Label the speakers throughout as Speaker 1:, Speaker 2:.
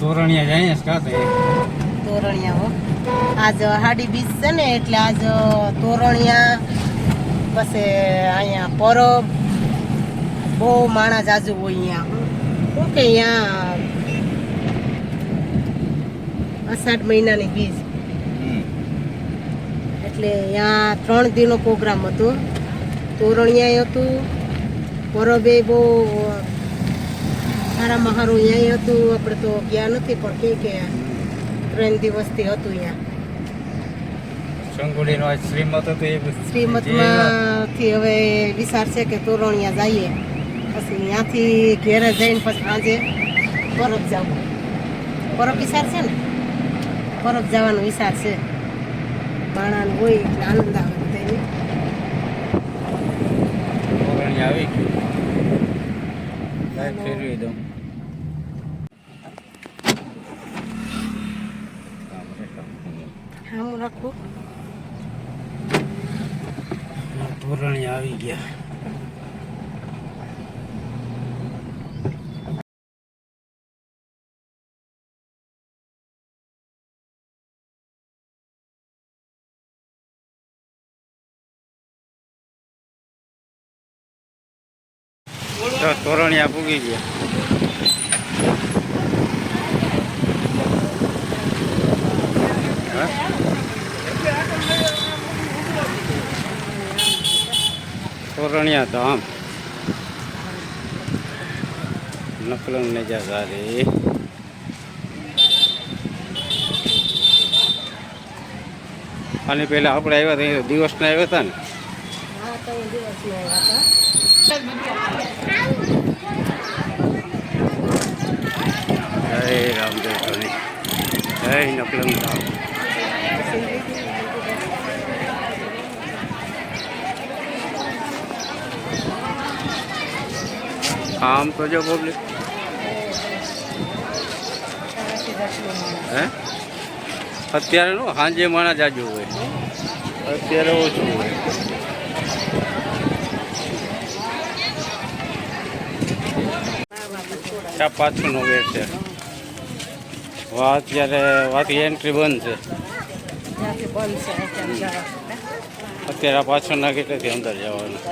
Speaker 1: તોરણિયા જાય કાતે
Speaker 2: તોરણિયા હો આજ હાડી બીજ છે ને એટલે આજ તોરણિયા પછી અહીંયા પરબ બહુ માણસ જાજુ હોય અહીંયા શું કે અહીંયા અષાઢ મહિનાની બીજ એટલે અહીંયા 3 દિનનો પ્રોગ્રામ હતો તોરણિયા હતું પરબે બહુ સારામાં સારું અહીંયા હતું આપણે તો ગયા નથી પણ કે 3 દિવસથી હતું અહીંયા
Speaker 1: શંકુડીનો આજ શ્રીમત હતું એ
Speaker 2: શ્રીમતમાંથી હવે વિચાર છે કે તોરણિયા જઈએ પછી ત્યાંથી ઘેરે જઈને પછી સાંજે પરબ જવું પરબ વિચાર છે ને પરબ જવાનો વિચાર છે માણાને હોય એટલે આનંદ આવે બધાને
Speaker 1: તોરણિયા આવી ગયું લાઈટ ફેરવી દઉં
Speaker 2: હા હું રાખું
Speaker 1: તોરણિયા આવી ગયા તો તોરણિયા પૂગી ગયા तोरणिया धाम नकलंग ने जा रही आने पहले આપણે આવ્યા હતા દિવસના આવ્યા હતા ને
Speaker 2: હા તો દિવસના આવ્યા
Speaker 1: જય રામદેવ ધણી જય નકલંગ ધામ આમ તો જો પબ્લિક હે અત્યારે નો સાંજે માણા જાજુ હોય અત્યારે ઓછું હોય ચા પાછળનો ગેટ છે અત્યારે વાથી એન્ટ્રી બંધ છે અત્યારે પાછળના ગેટેથી અંદર જવાનું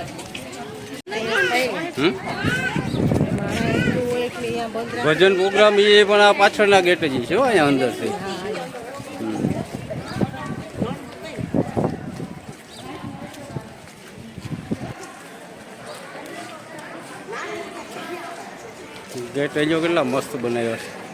Speaker 1: ભજન પ્રોગ્રામ એ પણ આ પાછળના ગેટે જ છે અહીંયા અંદરથી ગેટ જો કેટલા મસ્ત બનાવ્યા છે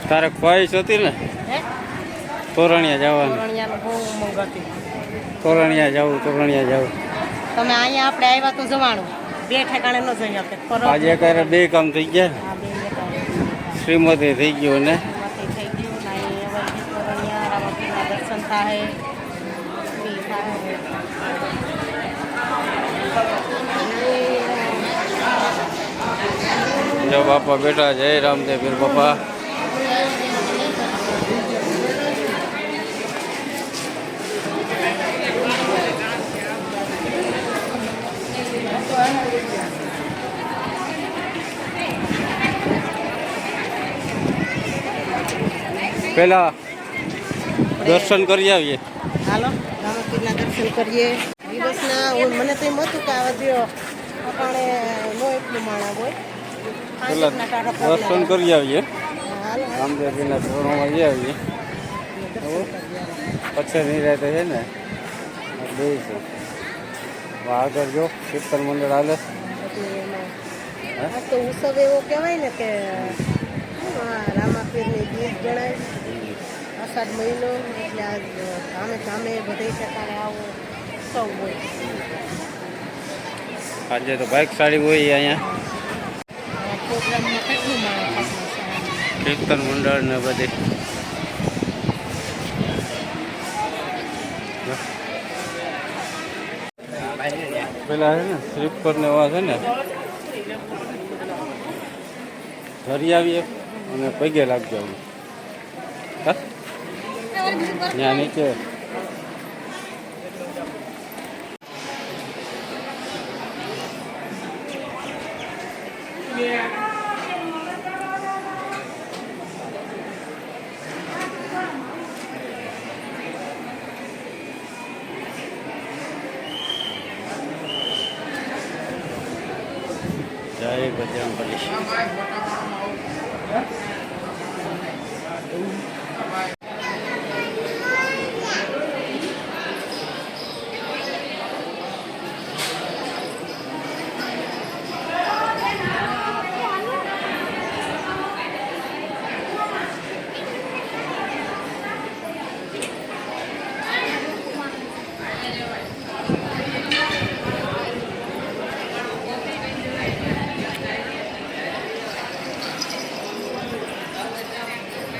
Speaker 1: તારે ખ્વાહિશ હતી ને તોરણિયા જવાનું તોરણિયા જવું
Speaker 2: તમે અહીંયા આપણે આવ્યા તો જવાનું બે ઠેકાણે ન જઈ શકે
Speaker 1: આજે ક્યારે બે કામ થઈ ગયા શ્રીમતી થઈ ગયું ને
Speaker 2: દર્શન થાય
Speaker 1: જો બાપા બેટા જય રામદેવ પીર બાપા પેલા દર્શન કરી આવીએ
Speaker 2: હાલો રામપીરના દર્શન કરીએ દિવસના મને તો એમ હતું કે આ દિયો આપણે નો એટલું માણા હોય
Speaker 1: પેલા દર્શન કરી આવીએ રામદેવજીના ચરણોમાં જઈ આવીએ પછી નિરાતે છે ને બે છે આગળ જો કીર્તન મંડળ હાલે
Speaker 2: તો ઉત્સવ એવો કહેવાય ને કે રામાપીરની ગીત ગણાય અષાઢ મહિનો એટલે આજ ગામે બધે ઠેકાણે આવો ઉત્સવ હોય
Speaker 1: આજે તો બાઇક સાડી હોય અહીંયા
Speaker 2: પ્રોગ્રામમાં કેટલું માણસ
Speaker 1: કીર્તન મંડળ ને બધી પેલા છે ને સ્લીપર ને એવા છે ને ધરી આવીએ અને પગે લાગજો ત્યાં નીચે જય બજરંગબલી.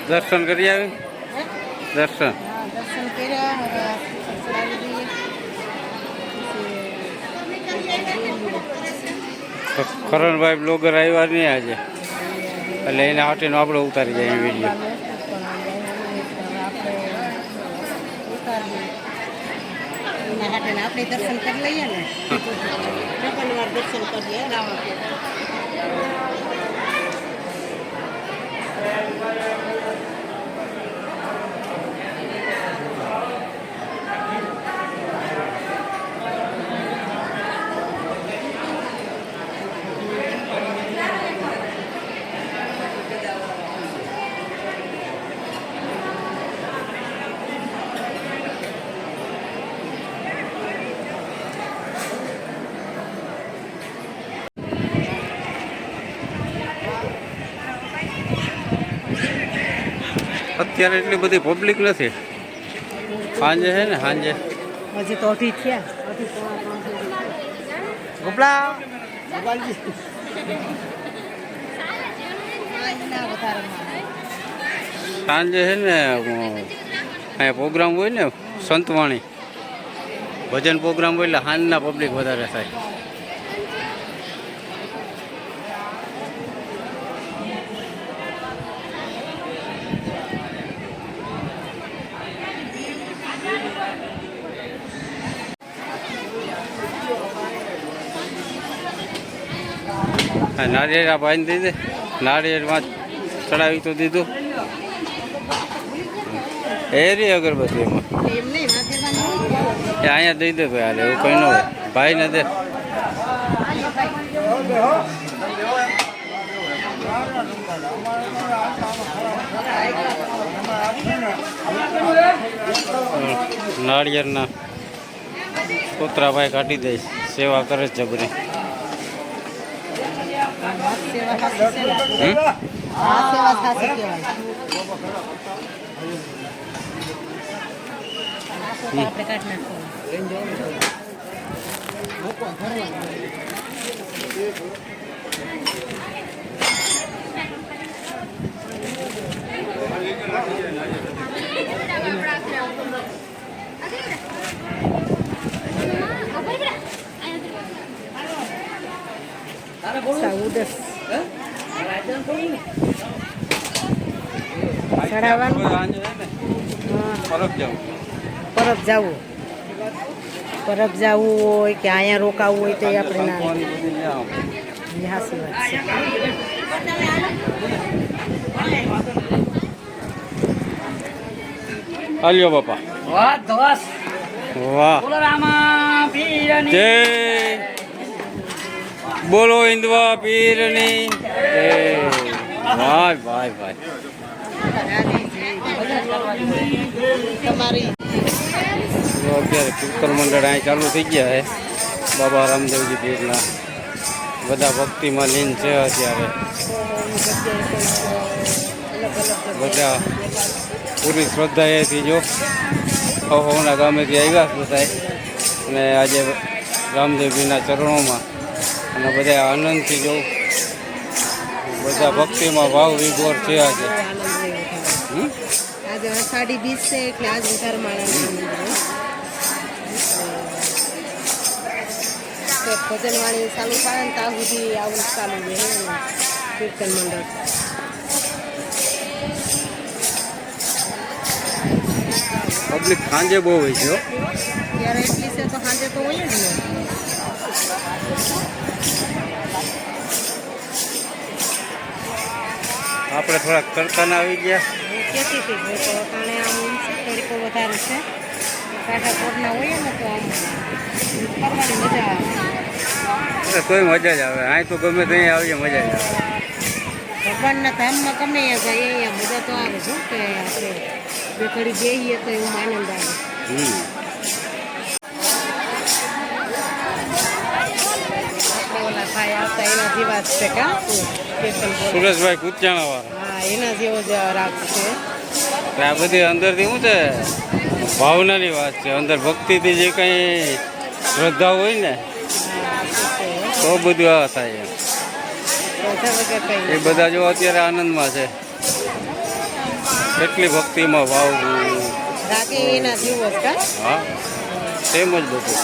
Speaker 1: દર્શન કરી આવી દર્શન
Speaker 2: દર્શન કર્યા
Speaker 1: કરણભાઈ બ્લોગર આવ્યા નહીં આજે એટલે એને હાટીનો આપણે ઉતારી જાય વિડીયો
Speaker 2: આપણે દર્શન કરી લઈએ ને વાર દર્શન કરીએ
Speaker 1: અત્યારે એટલી બધી પબ્લિક નથી સાંજે છે ને સાંજે
Speaker 2: હજી તો અઢી થયા
Speaker 1: સાંજે છે ને અહીંયા પ્રોગ્રામ હોય ને સંતવાણી ભજન પ્રોગ્રામ હોય એટલે સાંજના પબ્લિક વધારે થાય નારિયેળ આ ભાઈને દીધે નારિયેળમાં ચડાવી તો દીધું એ રી અગરબત્તી એમાં એ અહીંયા દઈ દે ભાઈ હાલે એવું કંઈ ન હોય ભાઈને દે નાળિયેરના કૂતરા ભાઈ કાઢી દે સેવા કરે છે જબરી
Speaker 2: પરબ જવું હોય કે અહીંયા રોકાવું હોય તો આપણે ના
Speaker 1: હાલ્યો બાપા વાહ જય બોલો હિન્દવા પીરની ભાઈ ભાઈ ભાઈ અત્યારે કીર્તન મંડળ અહીં ચાલુ થઈ ગયા છે બાબા રામદેવજી પીરના બધા ભક્તિમાં લીન છે અત્યારે બધા પૂરી શ્રદ્ધાએથી જો અહોના ગામેથી આવ્યા બધા અને આજે રામદેવજીના ચરણોમાં અને બધા આનંદથી જો બધા ભક્તિમાં ભાવ વિભોર છે આજે.
Speaker 2: આનંદ રહ્યો વધારે.
Speaker 1: હમ?
Speaker 2: આજે અષાઢી બીજ છે એટલે આજ વધારે માણસ આનંદ રહ્યો. ભજન વાણી ચાલુ થાય ને ત્યાં સુધી આવું ચાલુ રહે કીર્તન મંડળ.
Speaker 1: પબ્લિક સાંજે બહુ હોય છે હો.
Speaker 2: ત્યારે એટલી છે તો સાંજે તો હોય જ ને.
Speaker 1: આપણે થોડાક તડકાના આવી ગયા.
Speaker 2: હું કહેતી હતી તો કારણે આમ છે તડકો વધારે છે કાંઠા કોટના હોય ને તો આમ ફરવાની મજા આવે.
Speaker 1: એટલે તોય મજા જ આવે. અહીં તો ગમે ત્યાં આવીએ મજા જ આવે.
Speaker 2: ભગવાનના ધામમાં ગમે અહીંયા જાય અહીંયા મજા તો આવે છે કે આપણે બે ઘડી જઈએ તો એવું આનંદ આવે.
Speaker 1: હમ.
Speaker 2: આપણે ઓલા ભાઈ આવતા એના જેવા જ છે કા કીર્તન બોલે.
Speaker 1: સુરેશભાઈ કુચાણા વાળા.
Speaker 2: હા એના જેવો જ રાગ છે.
Speaker 1: આ બધી અંદરથી શું છે ભાવનાની વાત છે. અંદર ભક્તિથી જે કંઈ શ્રદ્ધા હોય ને તો બધું આ થાય એમ. એ બધા જો અત્યારે આનંદમાં છે. કેટલી ભક્તિમાં ભાવ.
Speaker 2: રાગે એના જેવો જ કા.
Speaker 1: હા સેમ જ બધું.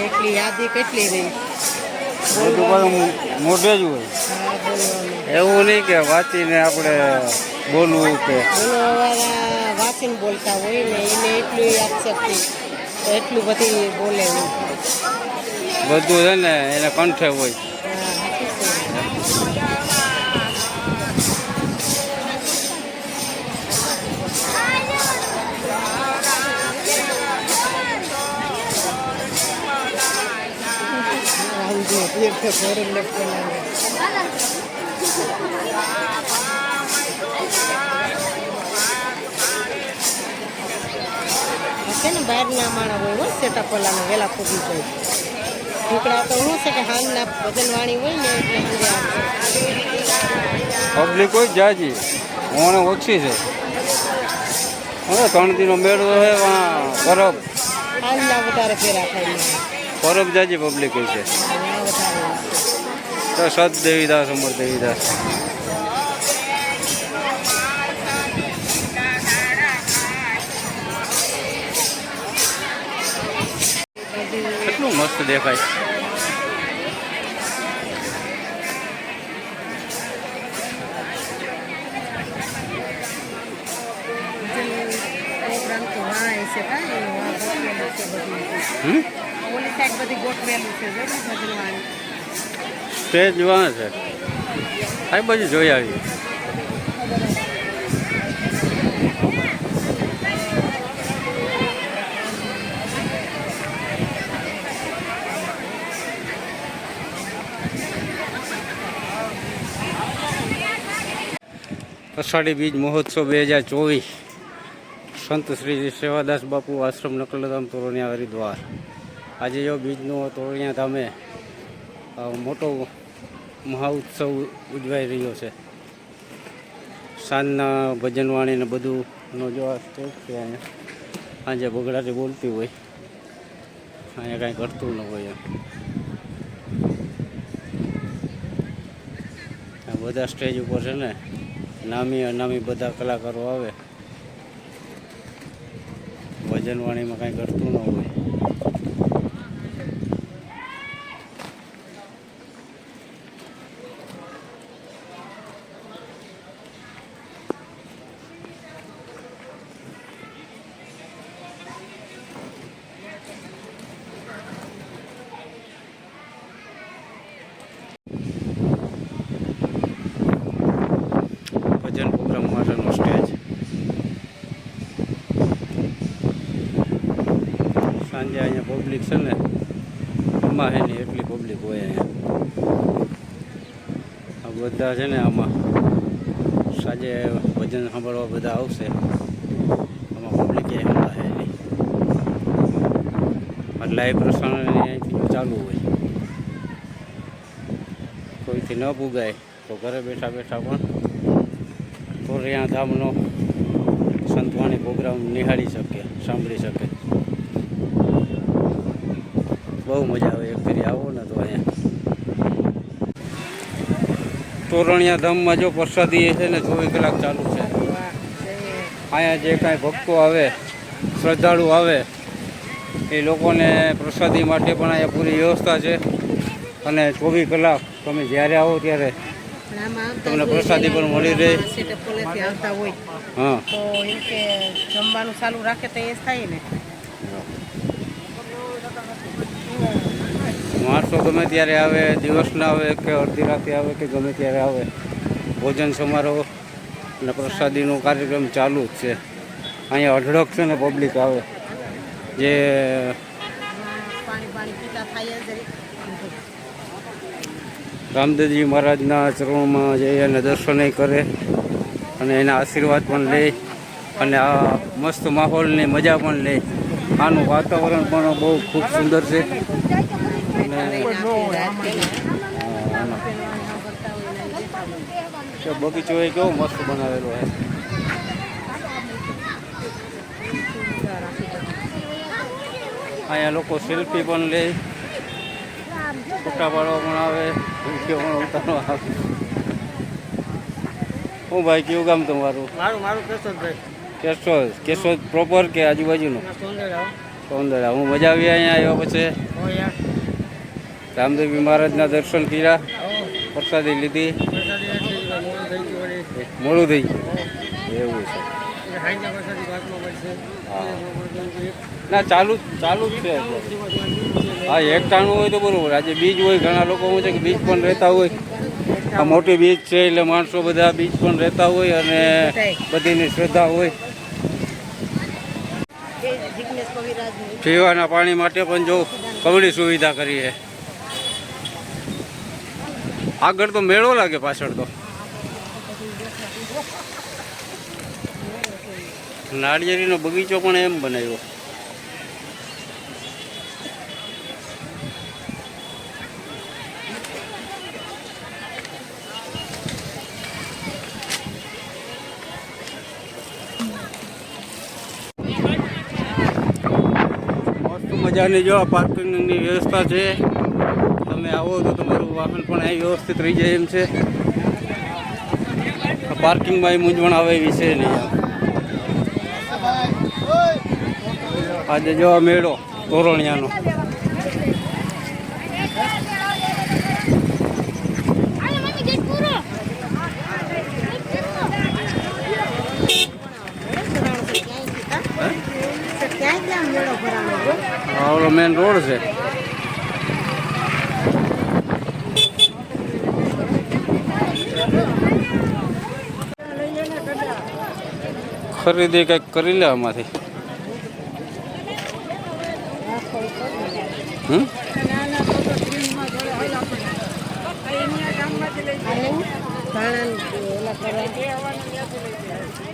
Speaker 2: એટલી યાદી કેટલી રહી.
Speaker 1: બધું પાછું મોઢે જ હોય.
Speaker 2: હા બોલવાનું.
Speaker 1: એવું નહીં કે વાંચીને આપણે બોલવું કે
Speaker 2: બોલવાવાળા વાંચીને બોલતા હોય ને એને એટલું યાદશક્તિ તો એટલું બધી બોલે નહીં.
Speaker 1: બધું છે ને એને કંઠે હોય.
Speaker 2: છે ને બહારના માણસ હોય હોય સેટા પલાને વહેલા પૂગી જાય. ઢોકળા તો શું છે કે હાલના ભજન વાણી હોય ને એટલે
Speaker 1: પબ્લિક હોય જાજી ઓણે ઓછી છે. હવે 3 દિનનો મેળો છે પરબ
Speaker 2: હાલના વધારે ફેરા થાય ને
Speaker 1: પરબ જાજી પબ્લિક હોય છે. તો સત દેવીદાસ અમર દેવીદાસ. કેટલું મસ્ત દેખાય.
Speaker 2: પ્રોગ્રામ તો વાય છે કાંઈ ગોઠવેલું છે બધું. ઓલી સાઈડ બધી ગોઠવેલું છે જો ને ભજન વાણી.
Speaker 1: સ્ટેજ વાં છે આ બાજુ જોઈ આવીએ. અષાઢી બીજ મહોત્સવ 2024 સંત શ્રી સેવાદાસ બાપુ આશ્રમ નકલધામ તોરણિયા હરિદ્વાર. આજે જો બીજનો તોરણિયા ધામે મોટો મહાઉત્સવ ઉજવાઈ રહ્યો છે. સાંજના ભજનવાણીને બધુંનો જો આ સ્ટેજ છે અહીંયા. સાંજે બગડાટી બોલતી હોય અહીંયા કાંઈ કરતું ન હોય એમ. આ બધા સ્ટેજ ઉપર છે ને નામી અનામી બધા કલાકારો આવે. ભજનવાણીમાં કાંઈ કરતું ન હોય. ભજન પ્રોગ્રામ માટેનો સ્ટેજ. સાંજે અહીંયા પબ્લિક છે ને એમાં છે ને એટલી પબ્લિક હોય અહીંયા. આ બધા છે ને આમાં સાંજે ભજન સાંભળવા બધા આવશે. આમાં પબ્લિક એ હમણાં છે નહીં. આ લાઈવ પ્રસારણ અહીંથી ચાલુ હોય. કોઈથી ન પુગાય તો ઘરે બેઠા બેઠા પણ તોરણિયા ધામનો સંતવાણી પ્રોગ્રામ નિહાળી શકે, સાંભળી શકે. બહુ મજા આવે. એક ફેરી આવો ને તો અહીંયા તોરણિયા ધામમાં જો પ્રસાદી છે ને 24 કલાક ચાલુ છે. અહીંયા જે કાંઈ ભક્તો આવે, શ્રદ્ધાળુ આવે, એ લોકોને પ્રસાદી માટે પણ અહીંયા પૂરી વ્યવસ્થા છે. અને 24 કલાક તમે જ્યારે આવો ત્યારે તમને પ્રસાદી પણ મળી રહે.
Speaker 2: આવતા હોય
Speaker 1: હા,
Speaker 2: તો એમ કે જમવાનું ચાલુ રાખે તો એ થાય ને.
Speaker 1: માણસો ગમે ત્યારે આવે, દિવસના આવે કે અડધી રાતે આવે કે ગમે ત્યારે આવે, ભોજન સમારોહ અને પ્રસાદીનો કાર્યક્રમ ચાલુ જ છે. અહીંયા અઢળક છે ને પબ્લિક આવે જે
Speaker 2: પાણી પીતા થાય જ.
Speaker 1: રામદેવજી મહારાજના ચરણોમાં જઈ અને દર્શન કરે અને એના આશીર્વાદ પણ લે અને આ મસ્ત માહોલની મજા પણ લે. આનું વાતાવરણ પણ બહુ ખૂબ સુંદર છે. બગીચો એ કેવો મસ્ત બનાવેલો છે. અહીંયા લોકો સેલ્ફી પણ લે, ફોટા પાડવા પણ આવે, વિડીયો પણ ઉતારવા આવે. હું ભાઈ, કયું ગામ તમારું?
Speaker 3: મારું કેશોદભાઈ.
Speaker 1: કેશોદ પ્રોપર કે આજુબાજુનું? સૌંદર્ય. હું મજા આવી અહીંયા આવ્યા પછી રામદેવજી મહારાજના દર્શન કર્યા, પ્રસાદી લીધી. મોડું થઈ ગયું એવું છે? ના, ચાલુ જ છે. હા, એકટાણું હોય તો બરોબર. આજે બીજ હોય, ઘણા લોકો શું છે કે બીજ પણ રહેતા હોય. આ મોટી બીચ છે એટલે માણસો બધા બીચ પણ રહેતા હોય અને બધીની શ્રદ્ધા હોય. પીવાના પાણી માટે પણ જો કવડી સુવિધા કરી છે. આગળ તો મેળો લાગે, પાછળ તો નાળિયેરીનો બગીચો પણ એમ બનાવ્યો. મજાની જો પાર્કિંગની વ્યવસ્થા છે. તમે આવો તો તમારું વાહન પણ અહીં વ્યવસ્થિત રહી જાય એમ છે. પાર્કિંગમાં એ મૂંઝવણ આવે એવી છે નહીં. આજે જો મેળો તોરણિયાનો. આવડો મેન રોડ છે. ખરીદી કંઈક કરી લે આમાંથી.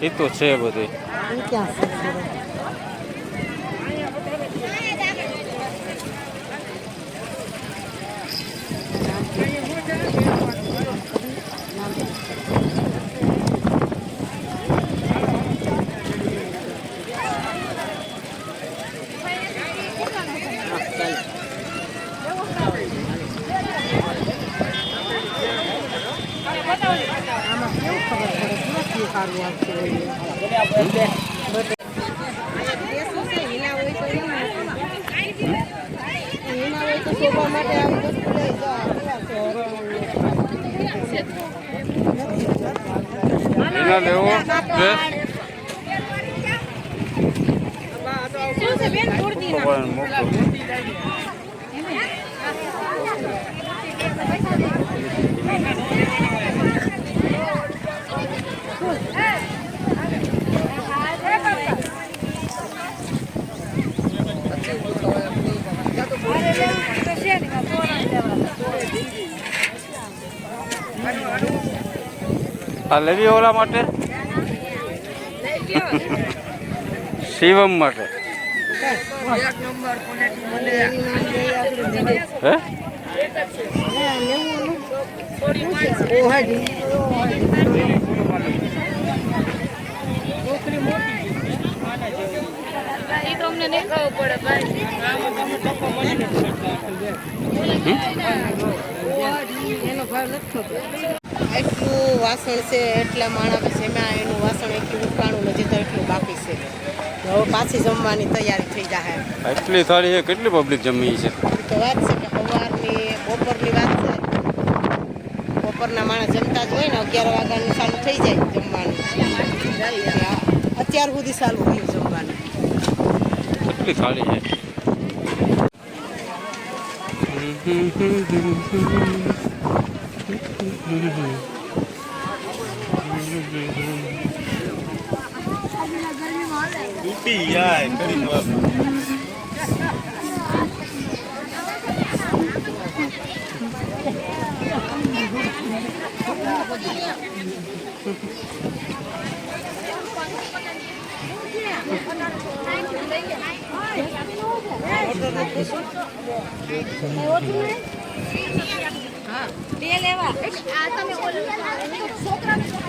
Speaker 1: એ તો છે બધી. એના લેવો આ લેવી ઓલા માટે શિવમ માટે
Speaker 2: એટલું વાસણ છે, એટલા માણસ છે, એમાં એનું વાસણ એટલું ઉટકાણું નથી તો એટલું બાકી છે. હવે પાછી જમવાની તૈયારી થઈ જાય.
Speaker 1: એટલી થાળી છે, કેટલી પબ્લિક જમી છે?
Speaker 2: તો વાત છે કે સવારની બપોરની વાત છે. બપોરના માણસ જમતા જ હોય ને 11 વાગ્યાનું ચાલુ થઈ જાય જમવાનું. અત્યાર સુધી ચાલુ થયું જમવાનું.
Speaker 1: કેટલી થાળી છે?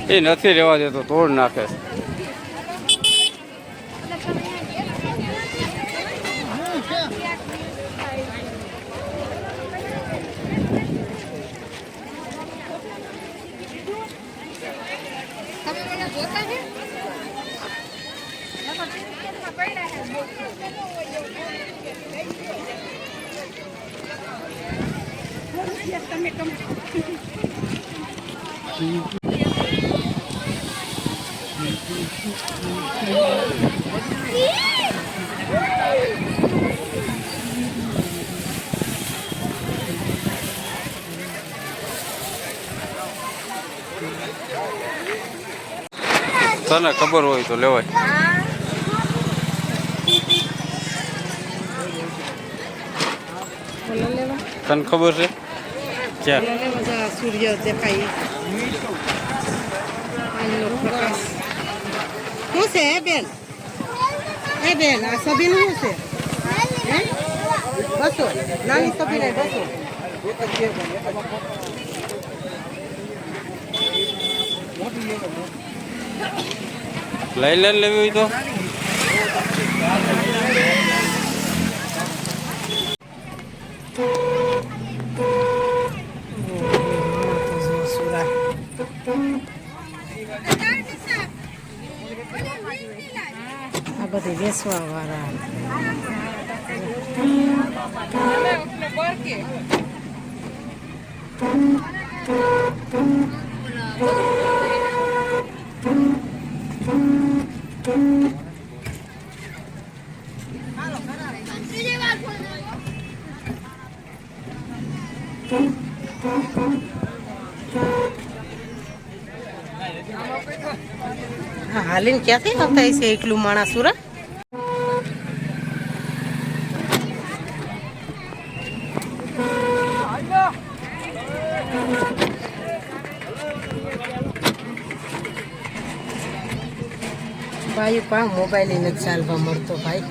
Speaker 1: એ નથી રહેવા દેતો, તોડ નાખે. તને ખબર હોય તો લેવાય. તને ખબર છે ક્યાં
Speaker 2: સૂર્ય દેખાય શું છે બેન? બેન આ સભીનું શું છે? બસો નાની સભી ને બસો.
Speaker 1: લઈ લે લેવી હોય તો
Speaker 2: આ બધી વેચવા વાળા. હાલીને ક્યાંથી આવતા હશે એકલું માણસ સુરા? ભાઈ પા મોબાઈલ નથી ચાલવા મળતો ભાઈ.